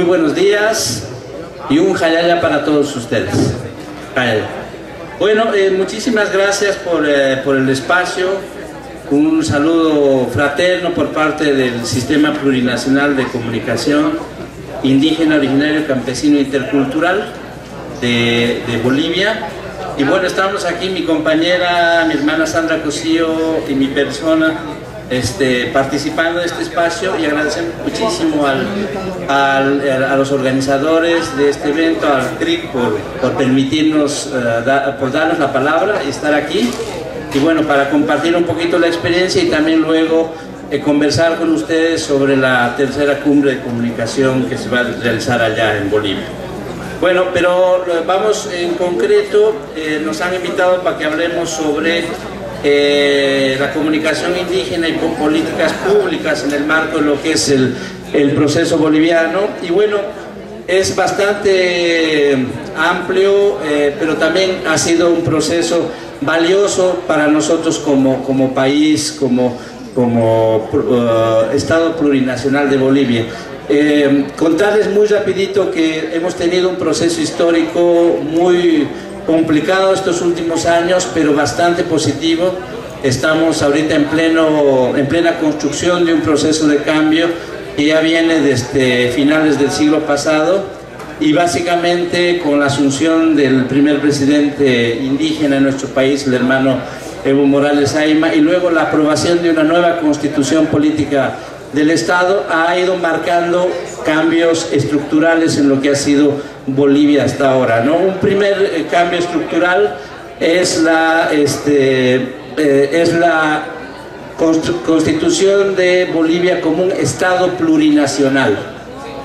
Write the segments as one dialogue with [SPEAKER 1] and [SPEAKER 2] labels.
[SPEAKER 1] Muy buenos días y un jayaya para todos ustedes. Jayaya. Bueno, muchísimas gracias por el espacio. Un saludo fraterno por parte del Sistema Plurinacional de Comunicación Indígena, Originario, Campesino e Intercultural de Bolivia. Y bueno, estamos aquí, mi compañera, mi hermana Sandra Cosillo y mi persona, participando de este espacio, y agradecemos muchísimo a los organizadores de este evento, al CRIC, por permitirnos, por darnos la palabra y estar aquí. Y bueno, para compartir un poquito la experiencia y también luego conversar con ustedes sobre la tercera cumbre de comunicación que se va a realizar allá en Bolivia. Bueno, pero vamos en concreto, nos han invitado para que hablemos sobre la comunicación indígena y con políticas públicas en el marco de lo que es el proceso boliviano. Y bueno, es bastante amplio, pero también ha sido un proceso valioso para nosotros como país, como Estado plurinacional de Bolivia. Contarles muy rapidito que hemos tenido un proceso histórico muy complicado estos últimos años, pero bastante positivo. Estamos ahorita en plena construcción de un proceso de cambio que ya viene desde finales del siglo pasado, y básicamente con la asunción del primer presidente indígena en nuestro país, el hermano Evo Morales Ayma, y luego la aprobación de una nueva constitución política del Estado, ha ido marcando cambios estructurales en lo que ha sido Bolivia hasta ahora, ¿no? Un primer cambio estructural es la constitución de Bolivia como un Estado plurinacional.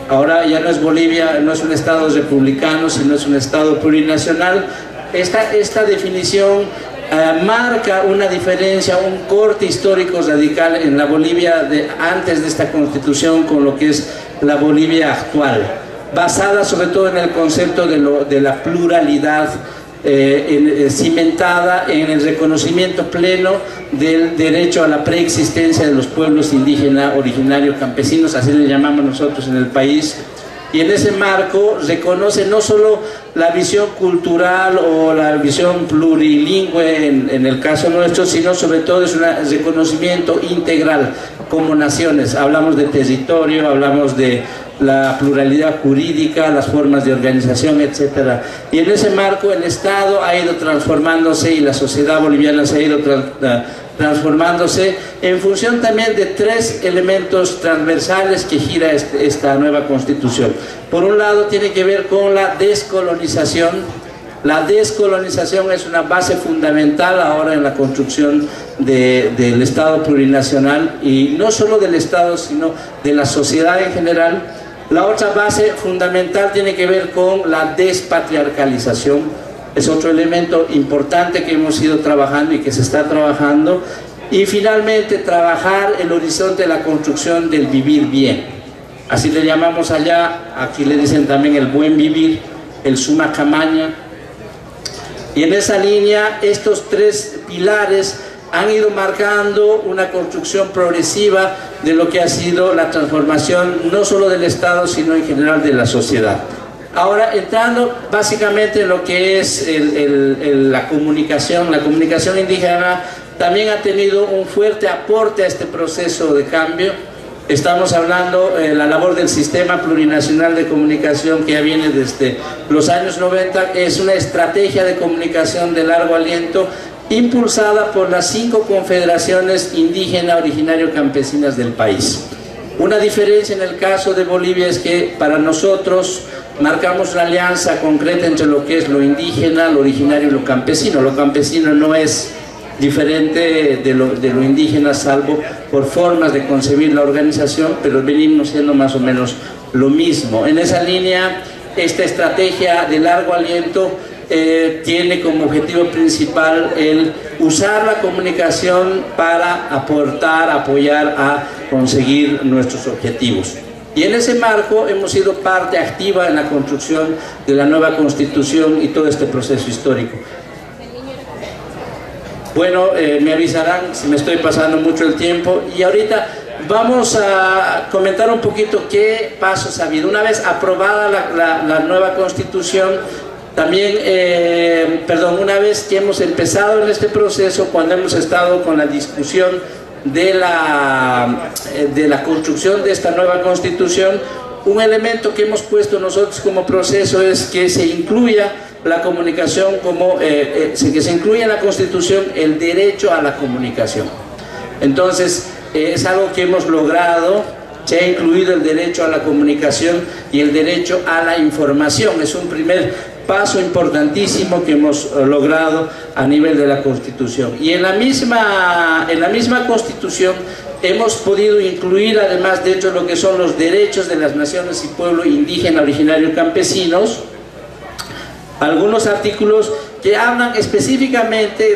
[SPEAKER 1] Ahora ya no es Bolivia, no es un Estado republicano, sino es un Estado plurinacional. Esta definición marca una diferencia, un corte histórico radical en la Bolivia de antes de esta constitución con lo que es la Bolivia actual, basada sobre todo en el concepto de la pluralidad, cimentada en el reconocimiento pleno del derecho a la preexistencia de los pueblos indígenas, originarios, campesinos, así le llamamos nosotros en el país. Y en ese marco reconoce no solo la visión cultural o la visión plurilingüe en el caso nuestro, sino sobre todo es un reconocimiento integral como naciones. Hablamos de territorio, hablamos de la pluralidad jurídica, las formas de organización, etc. Y en ese marco el Estado ha ido transformándose y la sociedad boliviana se ha ido transformándose en función también de tres elementos transversales que gira esta nueva constitución. Por un lado tiene que ver con la descolonización. La descolonización es una base fundamental ahora en la construcción del Estado plurinacional, y no solo del Estado sino de la sociedad en general. La otra base fundamental tiene que ver con la despatriarcalización. Es otro elemento importante que hemos ido trabajando y que se está trabajando. Y finalmente trabajar el horizonte de la construcción del vivir bien. Así le llamamos allá, aquí le dicen también el buen vivir, el suma camaña. Y en esa línea estos tres pilares han ido marcando una construcción progresiva de lo que ha sido la transformación no solo del Estado sino en general de la sociedad. Ahora, entrando básicamente en lo que es la comunicación indígena también ha tenido un fuerte aporte a este proceso de cambio. Estamos hablando de la labor del Sistema Plurinacional de Comunicación, que ya viene desde los años 90, es una estrategia de comunicación de largo aliento impulsada por las 5 confederaciones indígenas originario campesinas del país. Una diferencia en el caso de Bolivia es que para nosotros marcamos una alianza concreta entre lo que es lo indígena, lo originario y lo campesino. Lo campesino no es diferente de lo indígena, salvo por formas de concebir la organización, pero venimos siendo más o menos lo mismo. En esa línea, esta estrategia de largo aliento tiene como objetivo principal el usar la comunicación para aportar, apoyar a conseguir nuestros objetivos. Y en ese marco hemos sido parte activa en la construcción de la nueva Constitución y todo este proceso histórico. Bueno, me avisarán si me estoy pasando mucho el tiempo, y ahorita vamos a comentar un poquito qué pasos ha habido. Una vez aprobada la nueva Constitución, también, una vez que hemos empezado en este proceso, cuando hemos estado con la discusión de la construcción de esta nueva Constitución, un elemento que hemos puesto nosotros como proceso es que se incluya la comunicación que se incluya en la Constitución el derecho a la comunicación. Entonces, es algo que hemos logrado. Se ha incluido el derecho a la comunicación y el derecho a la información. Es un primer paso importantísimo que hemos logrado a nivel de la Constitución. Y en la misma Constitución hemos podido incluir, además, dentro de lo que son los derechos de las naciones y pueblos indígena, originario, campesinos, algunos artículos que hablan específicamente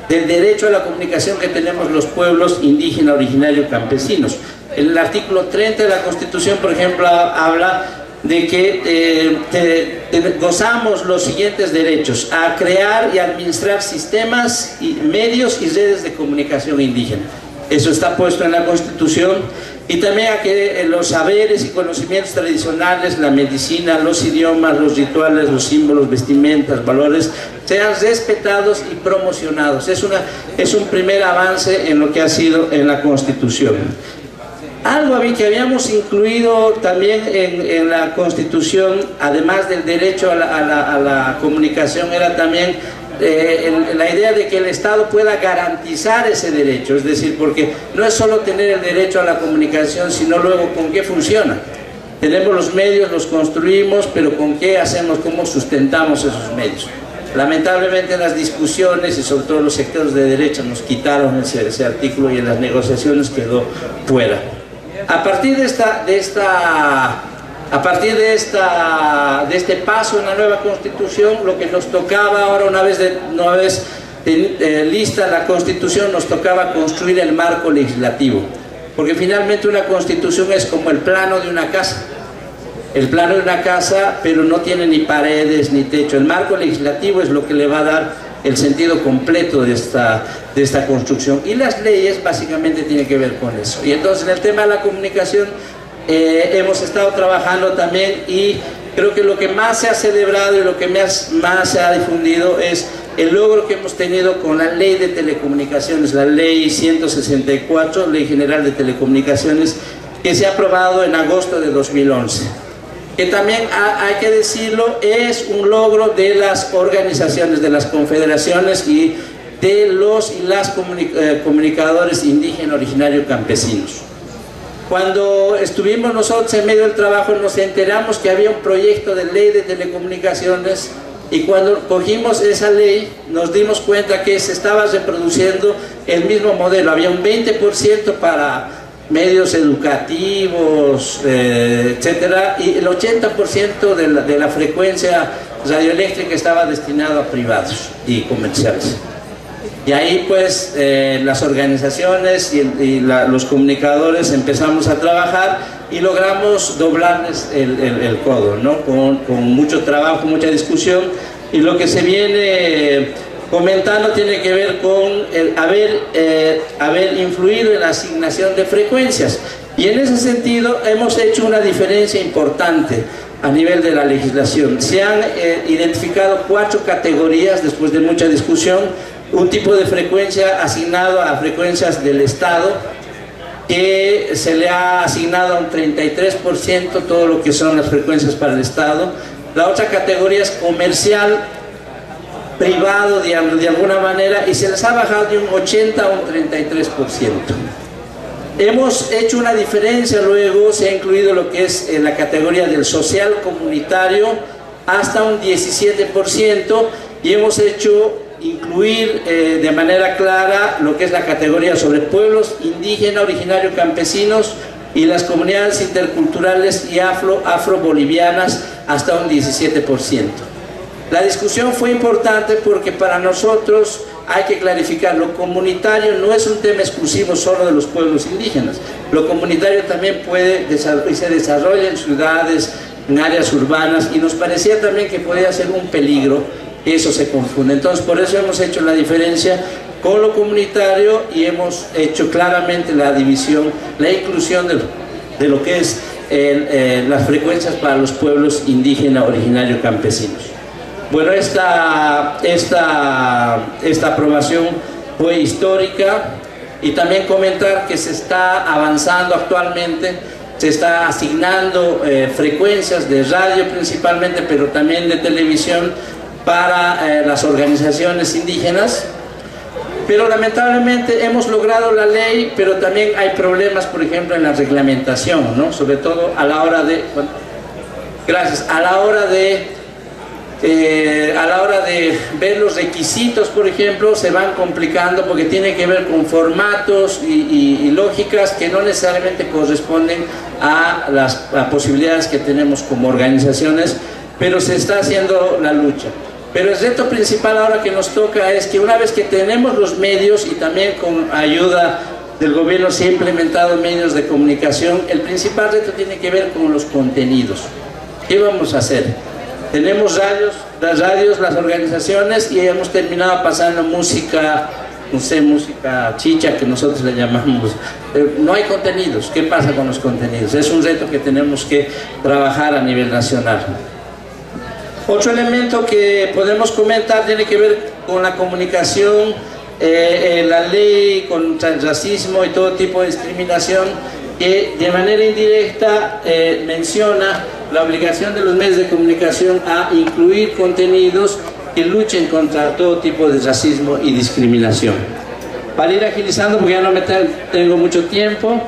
[SPEAKER 1] del derecho a la comunicación que tenemos los pueblos indígena, originario, campesinos. El artículo 30 de la Constitución, por ejemplo, habla de que gozamos los siguientes derechos: a crear y administrar sistemas, medios y redes de comunicación indígena. Eso está puesto en la Constitución. Y también a que los saberes y conocimientos tradicionales, la medicina, los idiomas, los rituales, los símbolos, vestimentas, valores, sean respetados y promocionados. Es un primer avance en lo que ha sido en la Constitución. Algo que habíamos incluido también en la Constitución, además del derecho a la comunicación, era también la idea de que el Estado pueda garantizar ese derecho. Es decir, porque no es solo tener el derecho a la comunicación, sino luego con qué funciona. Tenemos los medios, los construimos, pero con qué hacemos, cómo sustentamos esos medios. Lamentablemente en las discusiones y sobre todo los sectores de derecha nos quitaron ese artículo y en las negociaciones quedó fuera. A partir de este paso en la nueva Constitución, lo que nos tocaba ahora, una vez lista la Constitución, nos tocaba construir el marco legislativo, porque finalmente una Constitución es como el plano de una casa. El plano de una casa, pero no tiene ni paredes ni techo. El marco legislativo es lo que le va a dar el sentido completo de esta construcción, y las leyes básicamente tienen que ver con eso. Y entonces en el tema de la comunicación hemos estado trabajando también, y creo que lo que más se ha celebrado y lo que más se ha difundido es el logro que hemos tenido con la ley de telecomunicaciones, la ley 164, Ley General de Telecomunicaciones, que se ha aprobado en agosto de 2011. Que también hay que decirlo, es un logro de las organizaciones, de las confederaciones y de los y las comunicadores indígenas, originarios, campesinos. Cuando estuvimos nosotros en medio del trabajo, nos enteramos que había un proyecto de ley de telecomunicaciones, y cuando cogimos esa ley nos dimos cuenta que se estaba reproduciendo el mismo modelo. Había un 20% para medios educativos, etcétera, y el 80% de la frecuencia radioeléctrica estaba destinado a privados y comerciales. Y ahí pues las organizaciones y los comunicadores empezamos a trabajar y logramos doblarles el codo, ¿no? Con mucho trabajo, mucha discusión, y lo que se viene comentando tiene que ver con el haber influido en la asignación de frecuencias, y en ese sentido hemos hecho una diferencia importante a nivel de la legislación. Se han identificado 4 categorías después de mucha discusión: un tipo de frecuencia asignado a frecuencias del Estado, que se le ha asignado a un 33% todo lo que son las frecuencias para el Estado. La otra categoría es comercial, privado, digamos, de alguna manera, y se les ha bajado de un 80 a un 33%. Hemos hecho una diferencia, luego se ha incluido lo que es la categoría del social comunitario hasta un 17%, y hemos hecho incluir de manera clara lo que es la categoría sobre pueblos indígenas, originarios, campesinos y las comunidades interculturales y afro-bolivianas hasta un 17%. La discusión fue importante porque para nosotros hay que clarificar: lo comunitario no es un tema exclusivo solo de los pueblos indígenas. Lo comunitario también se desarrolla en ciudades, en áreas urbanas, y nos parecía también que podía ser un peligro eso se confunde. Entonces por eso hemos hecho la diferencia con lo comunitario y hemos hecho claramente la división, la inclusión de lo que es las frecuencias para los pueblos indígenas originarios campesinos. Bueno, esta aprobación fue histórica, y también comentar que se está avanzando actualmente, se está asignando frecuencias de radio principalmente, pero también de televisión para las organizaciones indígenas. Pero lamentablemente hemos logrado la ley, pero también hay problemas, por ejemplo, en la reglamentación, ¿no? Sobre todo a la hora de, bueno, gracias, a la hora de ver los requisitos, por ejemplo, se van complicando porque tiene que ver con formatos y lógicas que no necesariamente corresponden a las posibilidades que tenemos como organizaciones, pero se está haciendo la lucha. Pero el reto principal ahora que nos toca es que una vez que tenemos los medios, y también con ayuda del gobierno se ha implementado medios de comunicación, el principal reto tiene que ver con los contenidos. ¿Qué vamos a hacer? Tenemos radios, las organizaciones, y hemos terminado pasando música, no sé, música chicha que nosotros le llamamos. No hay contenidos. ¿Qué pasa con los contenidos? Es un reto que tenemos que trabajar a nivel nacional. Otro elemento que podemos comentar tiene que ver con la comunicación, la ley contra el racismo y todo tipo de discriminación, que de manera indirecta menciona la obligación de los medios de comunicación a incluir contenidos que luchen contra todo tipo de racismo y discriminación. Para ir agilizando, porque ya no tengo mucho tiempo,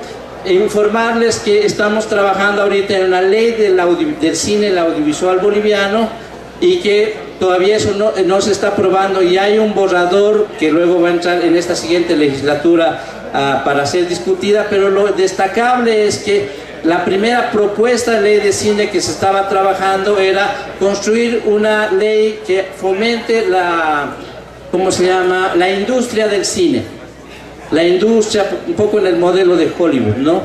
[SPEAKER 1] informarles que estamos trabajando ahorita en una ley del cine y el audiovisual boliviano, y que todavía eso no se está aprobando, y hay un borrador que luego va a entrar en esta siguiente legislatura para ser discutida. Pero lo destacable es que la primera propuesta de ley de cine que se estaba trabajando era construir una ley que fomente la industria del cine, la industria un poco en el modelo de Hollywood, ¿no?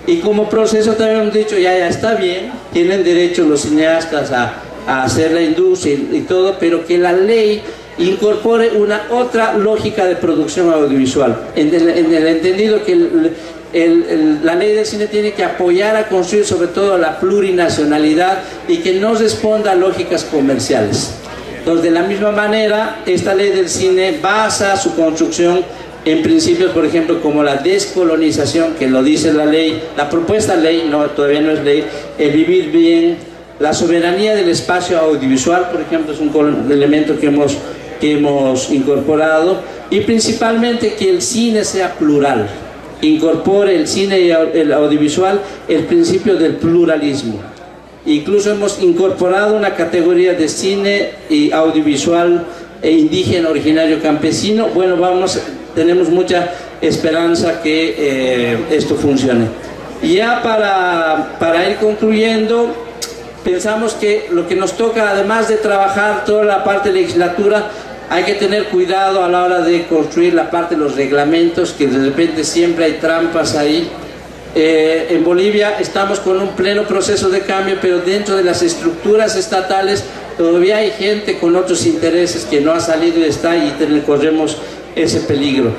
[SPEAKER 1] Y como proceso también hemos dicho, ya está bien, tienen derecho los cineastas a hacer la industria y todo, pero que la ley incorpore otra lógica de producción audiovisual, en el entendido que la ley del cine tiene que apoyar a construir sobre todo la plurinacionalidad y que no responda a lógicas comerciales. Entonces, de la misma manera, esta ley del cine basa su construcción en principios, por ejemplo, como la descolonización, que lo dice la ley, la propuesta ley, todavía no es ley, el vivir bien, la soberanía del espacio audiovisual, por ejemplo, es un elemento que hemos incorporado, y principalmente que el cine sea plural, incorpore el cine y el audiovisual el principio del pluralismo. Incluso hemos incorporado una categoría de cine y audiovisual indígena originario campesino. Bueno, tenemos mucha esperanza que esto funcione. Y ya para ir concluyendo, pensamos que lo que nos toca, además de trabajar toda la parte de legislatura, hay que tener cuidado a la hora de construir la parte de los reglamentos, que de repente siempre hay trampas ahí. En Bolivia estamos con un pleno proceso de cambio, pero dentro de las estructuras estatales todavía hay gente con otros intereses que no ha salido y está, y corremos ese peligro.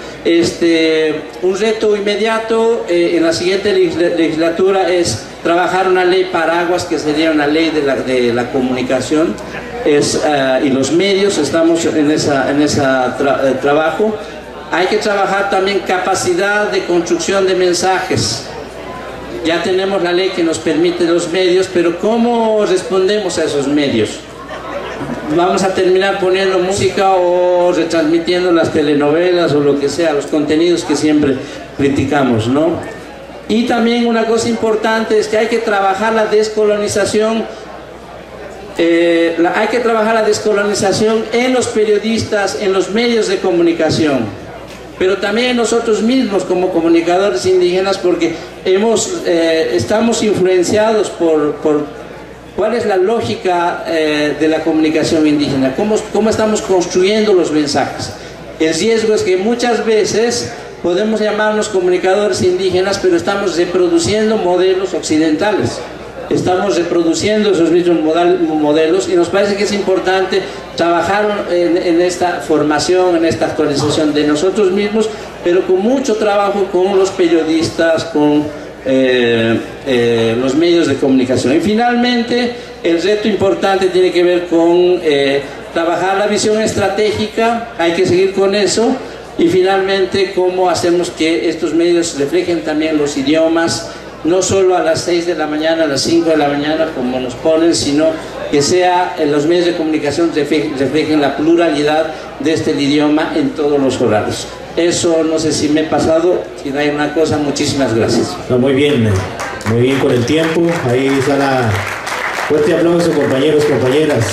[SPEAKER 1] Un reto inmediato en la siguiente legislatura es trabajar una ley paraguas, que sería una ley de la comunicación y los medios. Estamos en ese trabajo. Hay que trabajar también capacidad de construcción de mensajes. Ya tenemos la ley que nos permite los medios, pero ¿cómo respondemos a esos medios? Vamos a terminar poniendo música o retransmitiendo las telenovelas o lo que sea, los contenidos que siempre criticamos, ¿no? Y también una cosa importante es que hay que trabajar la descolonización. Hay que trabajar la descolonización en los periodistas, en los medios de comunicación, pero también nosotros mismos como comunicadores indígenas, porque estamos influenciados por cuál es la lógica de la comunicación indígena, cómo estamos construyendo los mensajes. El riesgo es que muchas veces podemos llamarnos comunicadores indígenas, pero estamos reproduciendo modelos occidentales. estamos reproduciendo esos mismos modelos y nos parece que es importante trabajar en esta formación, en esta actualización de nosotros mismos, pero con mucho trabajo con los periodistas, con los medios de comunicación. Y finalmente, el reto importante tiene que ver con trabajar la visión estratégica, hay que seguir con eso, y finalmente cómo hacemos que estos medios reflejen también los idiomas, no solo a las 6 de la mañana, a las 5 de la mañana como nos ponen, sino que sea en los medios de comunicación reflejen la pluralidad de este idioma en todos los horarios. Eso no sé si me he pasado, si no hay una cosa, muchísimas gracias.
[SPEAKER 2] No, muy bien con el tiempo. Ahí está la fuerte aplauso, compañeros, compañeras.